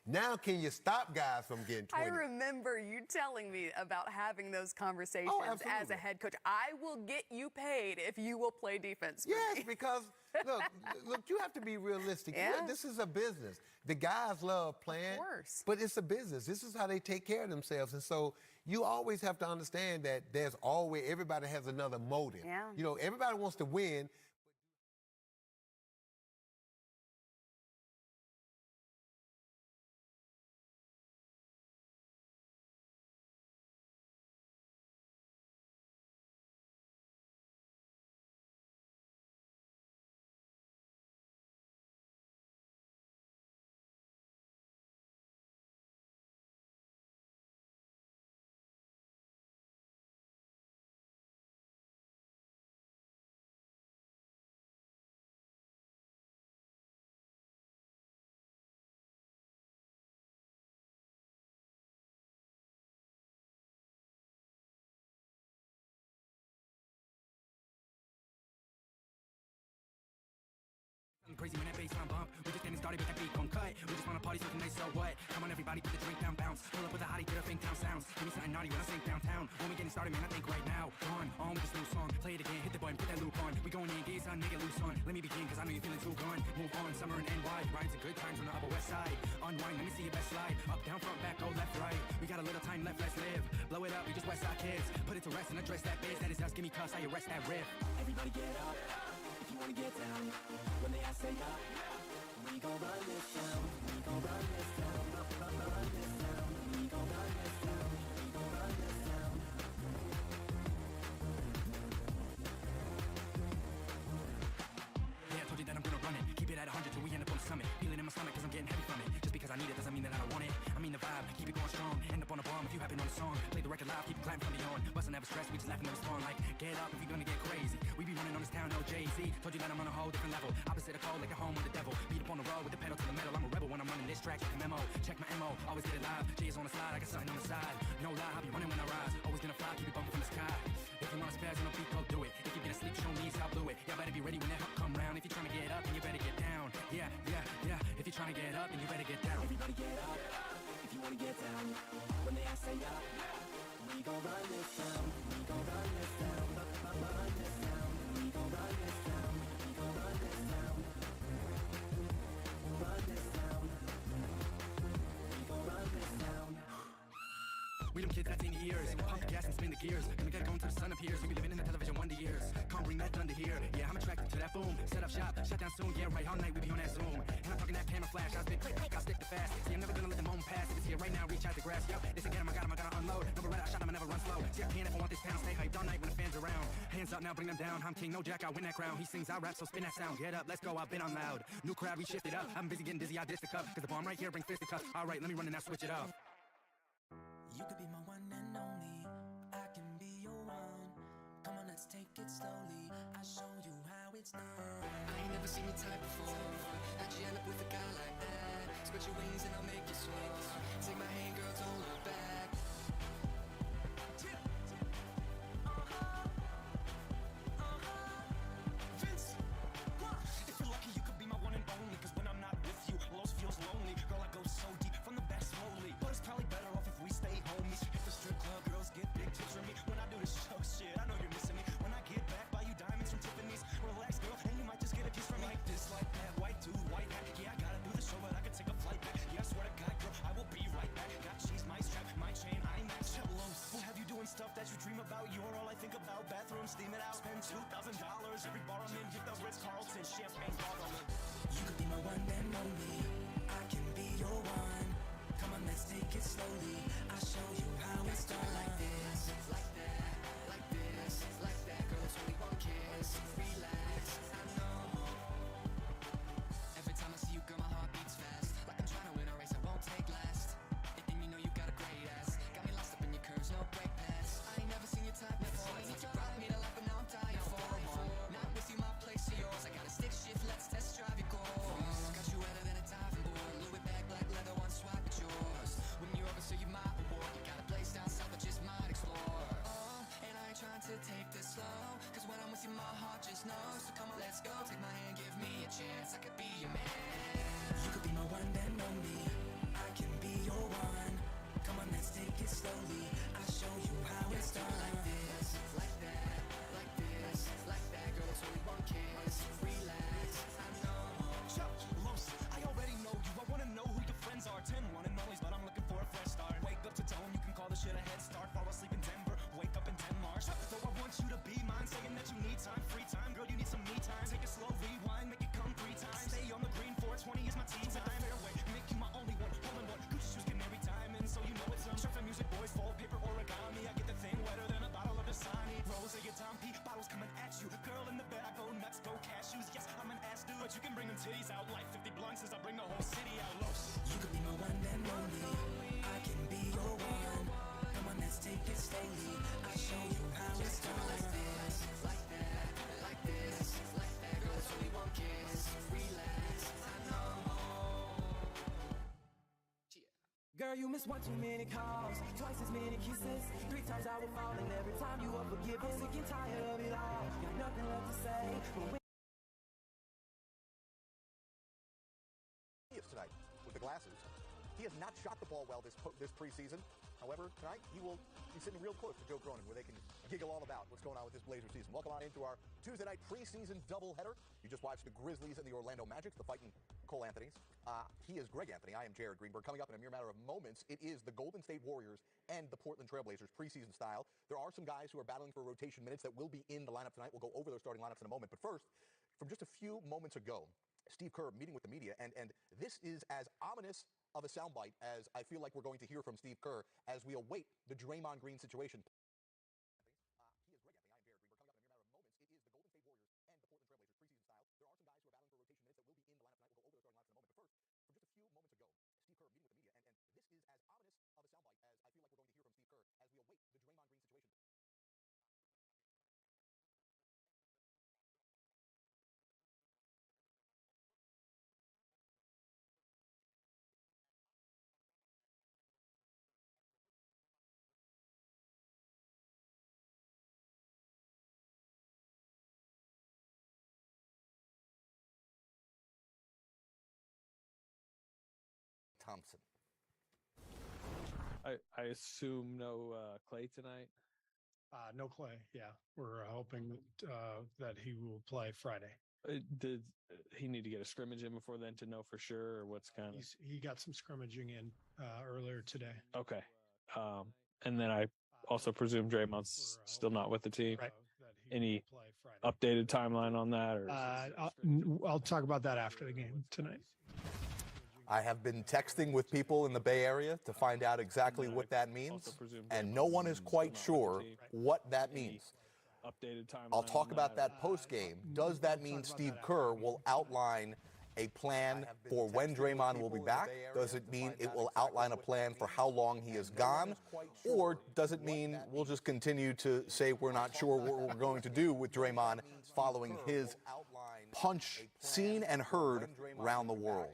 Now, can you stop guys from getting 20? I remember you telling me about having those conversations as absolutely. a head coach. I will get you paid if you will play defense for Yes, me. because look, you have to be realistic. Yeah. This is a business. The guys love playing, course. but it's a business. This is how they take care of themselves. And so you always have to understand that there's always, everybody has another motive. Yeah. You know, everybody wants to win. Crazy when that baseline bump. We just getting started with that beat gon' cut. We just wanna party something nice, so what? Come on everybody, put the drink down, bounce. Pull up with a hottie, get a thing down sounds. Give me something naughty when I sing downtown. When we getting started, man, I think right now. On with this new song. Play it again, hit the button, put that loop on. We going in, gaze on, nigga, loose on. Let me begin, cause I know you're feeling too gone. Move on, summer in NY. Rhymes and good times on the upper west side. Unwind, let me see your best slide. Up, down, front, back, go left, right. We got a little time left, let's live. Blow it up, we just west side kids. Put it to rest and address that biz. That is us, give me cuss, I arrest that riff. Everybody get up, if you wanna get down. When they ask, say up. We gon' run this town, we gon' run this town, run this town, we gon' run this town, we gon' run this town. Yeah, I told you that I'm gonna run it. Keep it at 100 till we end up on the summit. Feeling in my stomach cause I'm getting heavy from it. Just because I need it doesn't mean that I don't want it. I mean the vibe, keep it going strong. End up on a bomb if you happen on the song. Play the record live, keep it clapping from beyond. Bustin' never stress, we just laughing never spawn. Like, get up if you're gonna get crazy. We be running on this town, no Jay-Z. Told you that I'm on a whole different level. Opposite of cold, like a home with the devil. Beat up on the road with the pedal to the metal. I'm a rebel when I'm running this track, check the memo. Check my MO, always get it live. Jay is on the slide, I got something on the side. No lie, I'll be running when I rise. Always gonna fly, keep it bumping from the sky. If you wanna spaz on a beat, go do it. If you're gonna sleep, show me how blew it. Y'all better be ready when that hook come round. If you're trying to get up, then you better get down. Yeah, yeah, yeah. If you're trying to get up, then you better get down. Everybody get up, if you wanna get down. When they ask, say up. We gon' run this town, we gon' run this town, run this town. We gon' run this town, we gon' run this town. Run this town, we gon' run this town. We them kids that's in ears. Pump the gas and spin the gears. Gonna get going till the sun appears. We be living in the television wonder years. Can't bring that thunder here. Yeah, I'm attracted to that boom. Set up shop, shut down soon. Yeah, right, all night we be on that Zoom. And I'm talking that camera flash. I spit quick, I stick to fast. See, I'm never gonna let the moment pass. If it's here right now, reach out the grass. Yo, this again, I gotta unload. Never run out, shot him, I never run slow. See, I can if I want this town. Stay hyped all night when the fans around. Hands up now, bring them down. I'm king, no jack, I win that crown. He sings, I rap, so spin that sound. Get up, let's go, I've been on loud. New crowd, we shifted up. I'm busy getting dizzy, I dish the cup. Cause the bomb right here, bring fisticuffs. Alright, let me run and now switch it up. You could be my one and only. I can be your one. Come on, let's take it slowly. I'll show you how it's done. I ain't never seen your type before. How'd you end up with a guy like that? Spread your wings and I'll make you swing. Take my hand, girl, don't look back. Vince, if you're lucky, you could be my one and only. Cause when I'm not with you, lost feels lonely. Girl, I go so deep from the back slowly. But it's probably better off if we stay homies. Hit the strip club, girls get big tips from me. When I do the show, shit, I know you're missing me. When I get back, buy you diamonds from Tiffany's. Relax, girl, and you might just get a kiss from me. Like this, like that, white dude, white hat. Yeah, I gotta do the show, but I can take a flight back. Yeah, I swear to God, girl, I will be right back. Got cheese, my strap, my chain, I match. Hello, we'll have you doing stuff that you dream about. You're all I think about. Bathroom, steam it out. Spend $2,000 every bar I'm in. Hit the Ritz-Carlton, champagne bottle. You could be my one and only. I can be your one. Come on, let's take it slowly. I'll show you how it's done. Like this, like that, like this, like that. Girl, it's only one kiss. Relax, I know. Every time I see you, girl, my heart beats fast. Like I'm trying to win a race I won't take last. And you know you got a great ass. Got me lost up in your curves, no brake pads. I ain't never seen your type before. You brought me to life, but now I'm dying for more. Not with you, my place or yours. I got a stick shift, let's test drive your goals. Got you wetter than a Girl, you miss one too many calls, twice as many kisses, 3 times I would fall, and every time you were forgiven. I'm sick and tired of it all, got nothing left to say. Tonight with the glasses. He has not shot the ball well this preseason. However, tonight he will be sitting real close to Joe Cronin, where they can giggle all about what's going on with this Blazer season. Welcome on into our Tuesday night preseason doubleheader. You just watched the Grizzlies and the Orlando Magic, the fighting Cole Anthonys. He is Greg Anthony. I am Jared Greenberg. Coming up in a mere matter of moments, it is the Golden State Warriors and the Portland Trailblazers preseason style. There are some guys who are battling for rotation minutes that will be in the lineup tonight. We'll go over those starting lineups in a moment. But first, from just a few moments ago, Steve Kerr meeting with the media, and this is as ominous of a soundbite as I feel like we're going to hear from Steve Kerr as we await the Draymond Green situation. He is Greg Anthony. I am Jared Greenberg. Coming up in a mere matter of moments, it is the Golden State Warriors and the Portland Trailblazers preseason style. There are some guys who are battling for rotation minutes that will be in the lineup tonight. We'll go over those starting lineups in a moment. But first, from just a few moments ago, Steve Kerr meeting with the media, and this is as ominous of a soundbite as I feel like we're going to hear from Steve Kerr as we await the Draymond Green situation. Thompson. I assume no Clay tonight. No Clay. Yeah, we're hoping that he will play Friday. Did he need to get a scrimmage in before then to know for sure, or what's kind of? He got some scrimmaging in earlier today. Okay. And then I also presume Draymond's still not with the team. Right. Any updated timeline on that? Or I'll talk about that after the game tonight. I have been texting with people in the Bay Area to find out exactly what that means, and no one is quite sure what that means. Updated timeline. I'll talk about that post-game. Does that mean Steve Kerr will outline a plan for when Draymond will be back? Does it mean it will outline a plan for how long he is gone? Or does it mean we'll just continue to say we're not sure what we're going to do with Draymond following his punch seen and heard around the world?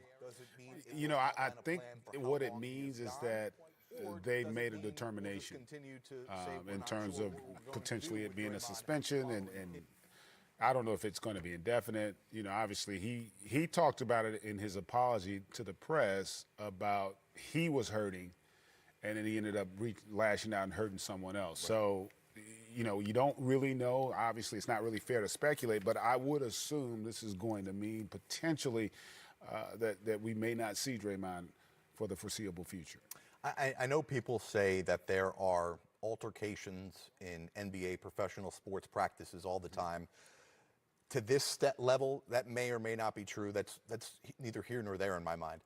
You know, I think what it means is that they've made a determination in terms of potentially it being a suspension, and I don't know if it's going to be indefinite. You know, obviously he talked about it in his apology to the press about he was hurting, and then he ended up lashing out and hurting someone else. So, you know, you don't really know. Obviously, it's not really fair to speculate, but I would assume this is going to mean potentially that we may not see Draymond for the foreseeable future. I know people say that there are altercations in NBA professional sports practices all the time. To this level, that may or may not be true. That's neither here nor there in my mind.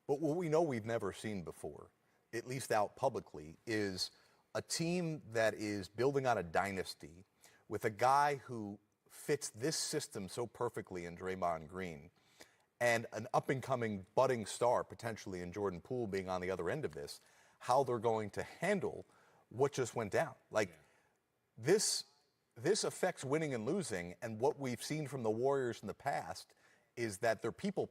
But what we know we've never seen before, at least out publicly, is a team that is building on a dynasty with a guy who fits this system so perfectly in Draymond Green, and an up-and-coming budding star potentially in Jordan Poole being on the other end of this, how they're going to handle what just went down. Like, this affects winning and losing, and what we've seen from the Warriors in the past is that they're people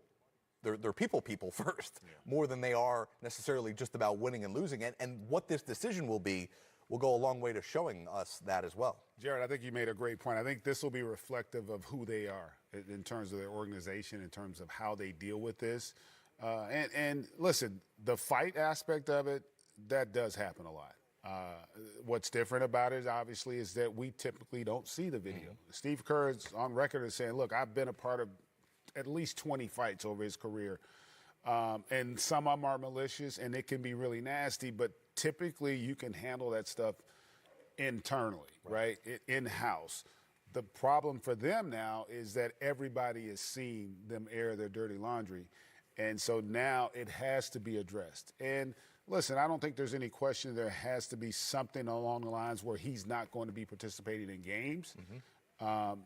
first, more than they are necessarily just about winning and losing. And what this decision will be will go a long way to showing us that as well. Jared, I think you made a great point. I think this will be reflective of who they are in terms of their organization, in terms of how they deal with this. And listen, the fight aspect of it, that does happen a lot. What's different about it, obviously, is that we typically don't see the video. Steve Kerr is on record as saying, look, I've been a part of at least 20 fights over his career. And some of them are malicious, and it can be really nasty, but typically you can handle that stuff internally, right? In-house. The problem for them now is that everybody is seeing them air their dirty laundry. And so now it has to be addressed. And listen, I don't think there's any question there has to be something along the lines where he's not going to be participating in games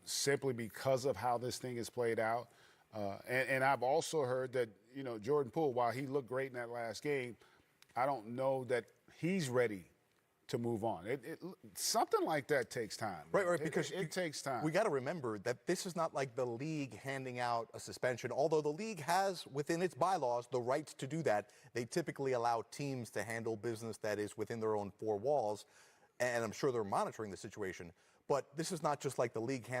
simply because of how this thing is played out. And I've also heard that, you know, Jordan Poole, while he looked great in that last game, I don't know that he's ready to move on. Something like that takes time. Right, man. because it takes time. We got to remember that this is not like the league handing out a suspension, although the league has within its bylaws the right to do that. They typically allow teams to handle business that is within their own four walls, and I'm sure they're monitoring the situation. But this is not just like the league handing